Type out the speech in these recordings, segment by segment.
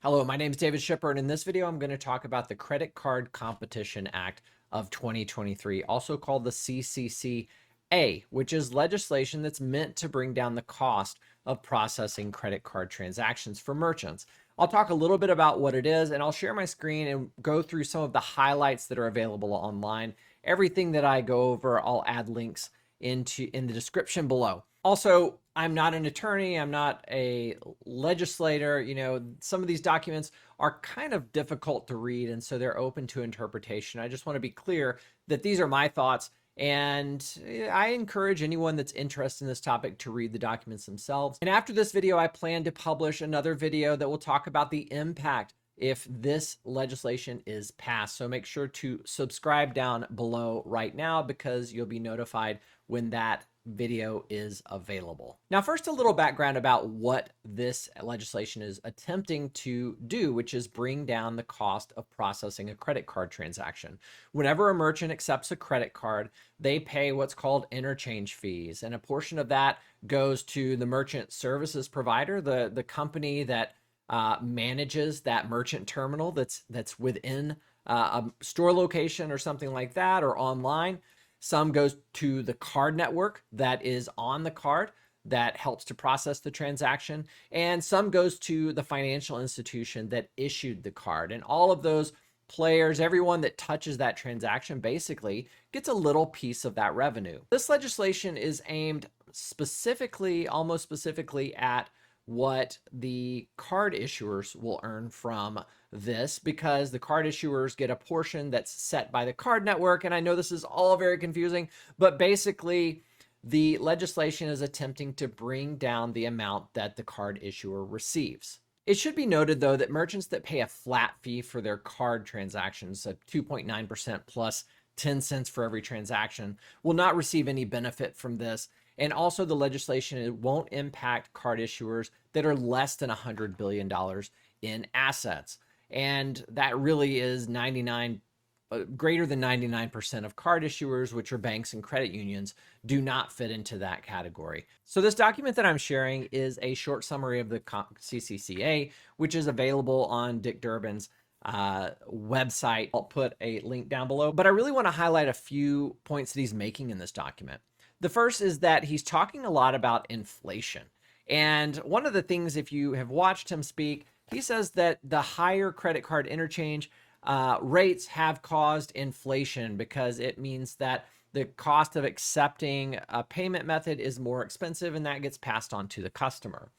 Hello, my name is David Shipper, and in this video, I'm going to talk about the Credit Card Competition Act of 2023, also called the CCCA, which is legislation that's meant to bring down the cost of processing credit card transactions for merchants. I'll talk a little bit about what it is, and I'll share my screen and go through some of the highlights that are available online. Everything that I go over, I'll add links in the description below. Also, I'm not an attorney, I'm not a legislator. Some of these documents are kind of difficult to read, and so they're open to interpretation. I just want to be clear that these are my thoughts, and I encourage anyone that's interested in this topic to read the documents themselves. And after this video, I plan to publish another video that will talk about the impact if this legislation is passed. So make sure to subscribe down below right now because you'll be notified when that video is available. Now, first, a little background about what this legislation is attempting to do, which is bring down the cost of processing a credit card transaction. Whenever a merchant accepts a credit card, they pay what's called interchange fees, and a portion of that goes to the merchant services provider, the company that manages that merchant terminal that's within a store location or something like that, or online. Some goes to the card network that is on the card that helps to process the transaction, and some goes to the financial institution that issued the card. And all of those players, everyone that touches that transaction, basically gets a little piece of that revenue. This legislation is aimed specifically, almost specifically, at what the card issuers will earn from this, because the card issuers get a portion that's set by the card network. And I know this is all very confusing, but basically the legislation is attempting to bring down the amount that the card issuer receives. It should be noted, though, that merchants that pay a flat fee for their card transactions, at 2.9% plus 10 cents for every transaction, will not receive any benefit from this. And also, the legislation, it won't impact card issuers that are less than $100 billion in assets. And that really is greater than 99% of card issuers, which are banks and credit unions, do not fit into that category. So this document that I'm sharing is a short summary of the CCCA, which is available on Dick Durbin's website. I'll put a link down below, but I really want to highlight a few points that he's making in this document. The first is that he's talking a lot about inflation. And one of the things, if you have watched him speak, he says that the higher credit card interchange rates have caused inflation because it means that the cost of accepting a payment method is more expensive, and that gets passed on to the customer.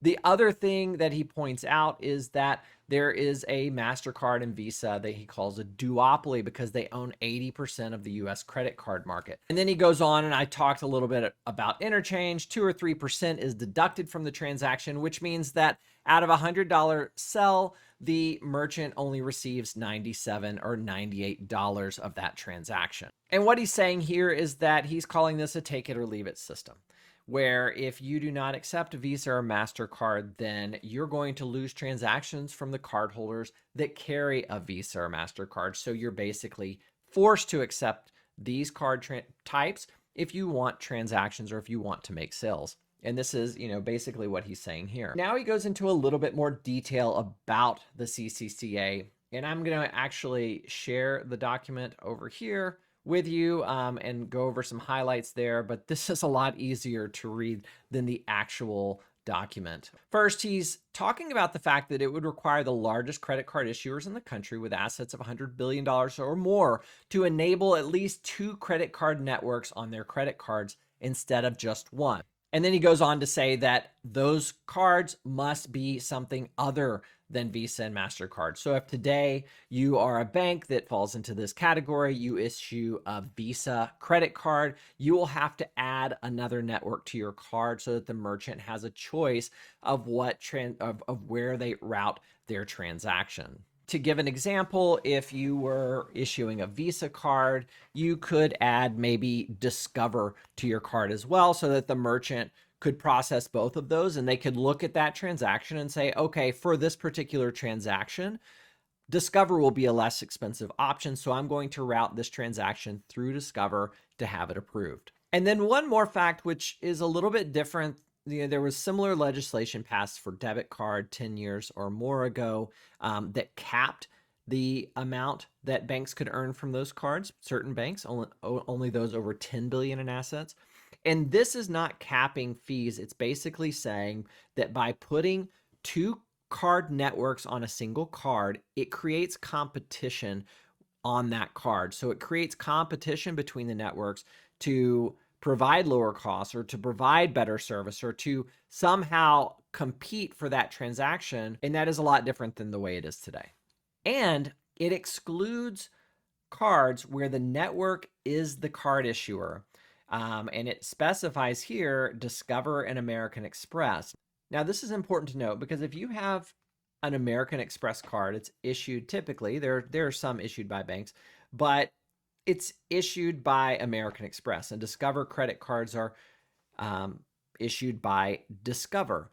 The other thing that he points out is that there is a MasterCard and Visa that he calls a duopoly because they own 80% of the US credit card market. And then he goes on, and I talked a little bit about interchange. 2 or 3% is deducted from the transaction, which means that out of a $100 sell, the merchant only receives $97 or $98 of that transaction. And what he's saying here is that he's calling this a take it or leave it system, where if you do not accept Visa or MasterCard, then you're going to lose transactions from the cardholders that carry a Visa or MasterCard. So you're basically forced to accept these card types if you want transactions or if you want to make sales. And this is, basically what he's saying here. Now he goes into a little bit more detail about the CCCA, and I'm going to actually share the document over here with you and go over some highlights there, but this is a lot easier to read than the actual document. First, he's talking about the fact that it would require the largest credit card issuers in the country with assets of $100 billion or more to enable at least 2 credit card networks on their credit cards instead of just one. And then he goes on to say that those cards must be something other than Visa and MasterCard. So if today you are a bank that falls into this category, you issue a Visa credit card, you will have to add another network to your card so that the merchant has a choice of where they route their transaction. To give an example, if you were issuing a Visa card, you could add maybe Discover to your card as well so that the merchant could process both of those, and they could look at that transaction and say, okay, for this particular transaction, Discover will be a less expensive option, so I'm going to route this transaction through Discover to have it approved. And then one more fact, which is a little bit different there was similar legislation passed for debit card 10 years or more ago that capped the amount that banks could earn from those cards. Certain banks, only those over 10 billion in assets. And this is not capping fees. It's basically saying that by putting two card networks on a single card, it creates competition on that card. So it creates competition between the networks to provide lower costs or to provide better service or to somehow compete for that transaction. And that is a lot different than the way it is today. And it excludes cards where the network is the card issuer. And it specifies here Discover and American Express. Now, this is important to note because if you have an American Express card, it's issued typically, there are some issued by banks, but it's issued by American Express, and Discover credit cards are issued by Discover.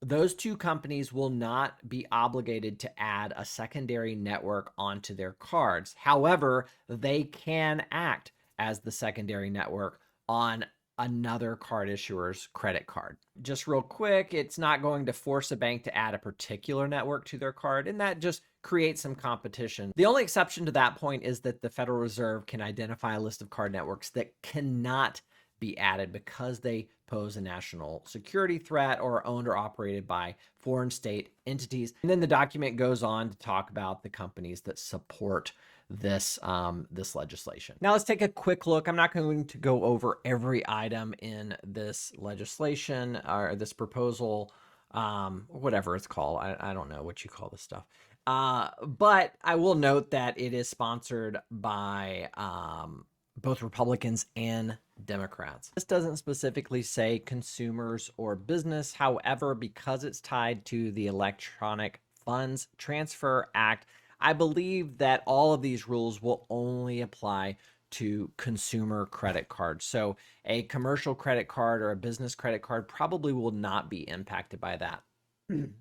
Those two companies will not be obligated to add a secondary network onto their cards. However, they can act as the secondary network on another card issuer's credit card. Just real quick, it's not going to force a bank to add a particular network to their card, and that just creates some competition. The only exception to that point is that the Federal Reserve can identify a list of card networks that cannot be added because they pose a national security threat or are owned or operated by foreign state entities. And then the document goes on to talk about the companies that support this legislation. Now let's take a quick look. I'm not going to go over every item in this legislation or this proposal, whatever it's called. I don't know what you call this stuff. But I will note that it is sponsored by both Republicans and Democrats. This doesn't specifically say consumers or business. However, because it's tied to the Electronic Funds Transfer Act, I believe that all of these rules will only apply to consumer credit cards. So a commercial credit card or a business credit card probably will not be impacted by that.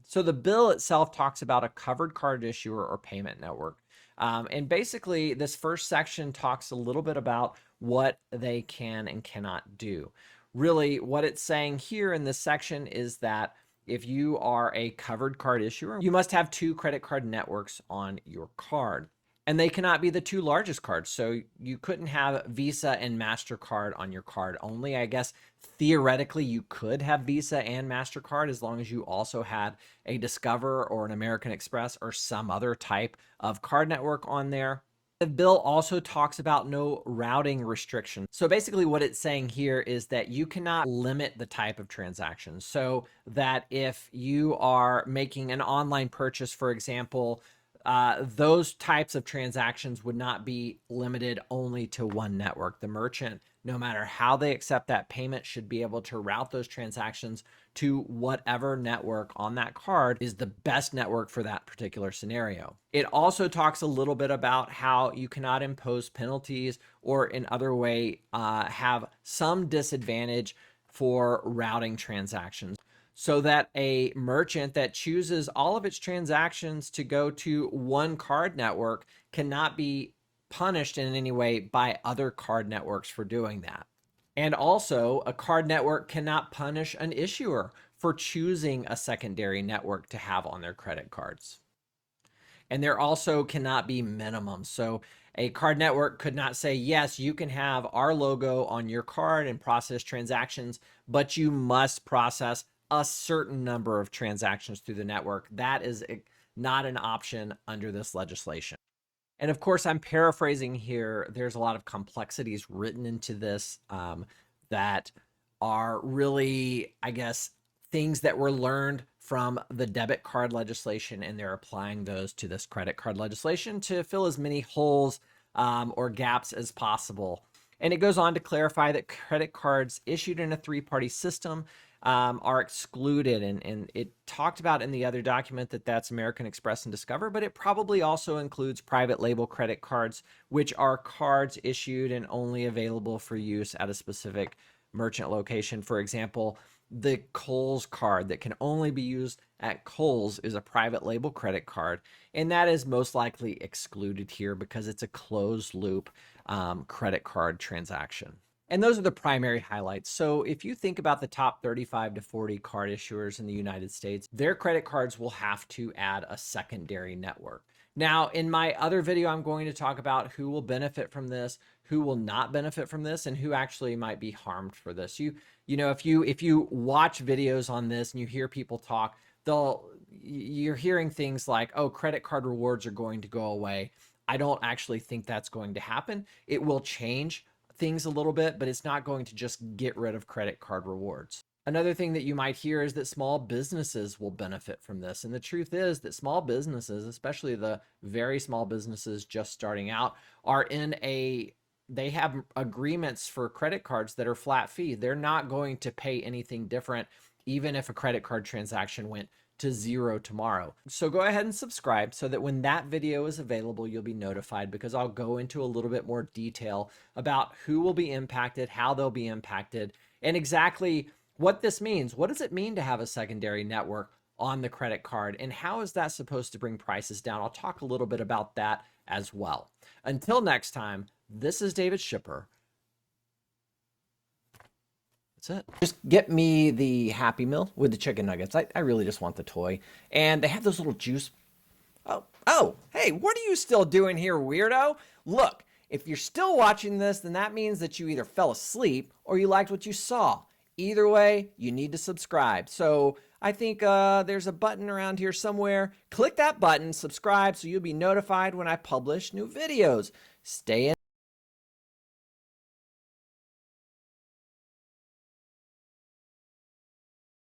So the bill itself talks about a covered card issuer or payment network. And basically, this first section talks a little bit about what they can and cannot do. Really, what it's saying here in this section is that if you are a covered card issuer, you must have two credit card networks on your card. And they cannot be the two largest cards. So you couldn't have Visa and MasterCard on your card only. I guess theoretically you could have Visa and MasterCard as long as you also had a Discover or an American Express or some other type of card network on there. The bill also talks about no routing restrictions. So basically what it's saying here is that you cannot limit the type of transaction. So that if you are making an online purchase, for example, those types of transactions would not be limited only to one network. The merchant, no matter how they accept that payment, should be able to route those transactions to whatever network on that card is the best network for that particular scenario. It also talks a little bit about how you cannot impose penalties or in other way have some disadvantage for routing transactions, so that a merchant that chooses all of its transactions to go to one card network cannot be punished in any way by other card networks for doing that. And also, a card network cannot punish an issuer for choosing a secondary network to have on their credit cards. And there also cannot be minimums. So a card network could not say, yes, you can have our logo on your card and process transactions, but you must process a certain number of transactions through the network. That is not an option under this legislation. And of course, I'm paraphrasing here. There's a lot of complexities written into this that are really, I guess, things that were learned from the debit card legislation, and they're applying those to this credit card legislation to fill as many holes or gaps as possible. And it goes on to clarify that credit cards issued in a three-party system are excluded. And it talked about in the other document that that's American Express and Discover, but it probably also includes private label credit cards, which are cards issued and only available for use at a specific merchant location. For example, the Kohl's card that can only be used at Kohl's is a private label credit card, and that is most likely excluded here because it's a closed loop credit card transaction. And those are the primary highlights. So if you think about the top 35 to 40 card issuers in the United States, their credit cards will have to add a secondary network. Now, in my other video, I'm going to talk about who will benefit from this, who will not benefit from this, and who actually might be harmed for this. You know, if you watch videos on this and you hear people talk, you're hearing things like, oh, credit card rewards are going to go away. I don't actually think that's going to happen. It will change things a little bit, but it's not going to just get rid of credit card rewards. Another thing that you might hear is that small businesses will benefit from this. And the truth is that small businesses, especially the very small businesses just starting out, they have agreements for credit cards that are flat fee. They're not going to pay anything different, even if a credit card transaction went to zero tomorrow. So go ahead and subscribe so that when that video is available, you'll be notified, because I'll go into a little bit more detail about who will be impacted, how they'll be impacted, and exactly what this means. What does it mean to have a secondary network on the credit card, and how is that supposed to bring prices down? I'll talk a little bit about that as well. Until next time, this is David Shipper. That's it. Just get me the Happy Meal with the chicken nuggets. I really just want the toy. And they have those little juice. Oh, hey, what are you still doing here, weirdo? Look, if you're still watching this, then that means that you either fell asleep or you liked what you saw. Either way, you need to subscribe. So I think there's a button around here somewhere. Click that button, subscribe, so you'll be notified when I publish new videos. Stay in.